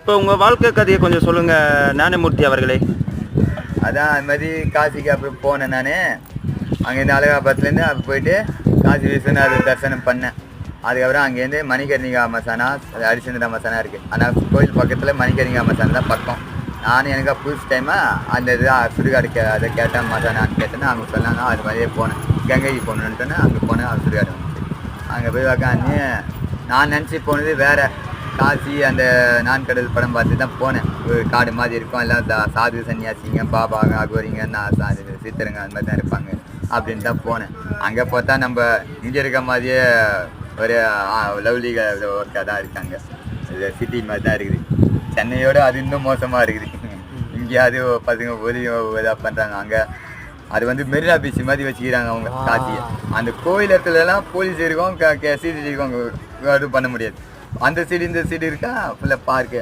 இப்போ உங்கள் வாழ்க்கை கதையை கொஞ்சம் சொல்லுங்கள் ஞானமூர்த்தி அவர்களே. அதான் அது மாதிரி காசிக்கு அப்புறம் போனேன் நான். அங்கேருந்து அலகாபாத்லேருந்து அப்போ போயிட்டு காசி விஸ்வநாதர் தரிசனம் பண்ணேன். அதுக்கப்புறம் அங்கேருந்து மணிகர்ணிகா மசானா, அது ஹரிச்சந்திரா மசானா இருக்குது. ஆனால் கோயில் பக்கத்தில் மணிகர்ணிகா மசானா தான் பக்கம். நானும் எனக்கு புதுசு டைமாக அந்த இது சுடுகாடு அதை கேட்டேன், மசானான்னு கேட்டேன்னா அவங்க சொன்னாங்க. அது மாதிரியே போனேன். கங்கைக்கு போகணுன்ட்டோன்னே அங்கே போனேன். அது சுடுகாடு வந்துச்சு. அங்கே போய் உக்காந்து நான் நினச்சி போனது வேறு. காசி அந்த நான் கடல் படம் பார்த்து தான் போனேன். ஒரு காடு மாதிரி இருக்கும், எல்லாம் சாது சன்னியாசிங்க, பாபாங்க, அகோரிங்க, சித்தருங்க அந்த மாதிரி தான் இருப்பாங்க அப்படின்னு தான் போனேன். அங்கே பார்த்தா நம்ம இங்கே இருக்க மாதிரியே ஒரு லவ்லிக ஒர்க்காக தான் இருக்காங்க. இது சிட்டி மாதிரி தான் இருக்குது. சென்னையோடு அது இன்னும் மோசமாக இருக்குது. இங்கேயாவது பசங்க இதாக பண்ணுறாங்க. அங்கே அது வந்து மெரினா பீச் மாதிரி வச்சுக்கிறாங்க அவங்க காசியை. அந்த கோயில் இடத்துலலாம் போலீஸ் இருக்கும், சிசிடிவி இருக்கும், அது பண்ண முடியாது. அந்த சைடு இந்த சைடு இருக்கா ஃபுல்லாக பார்க்கு.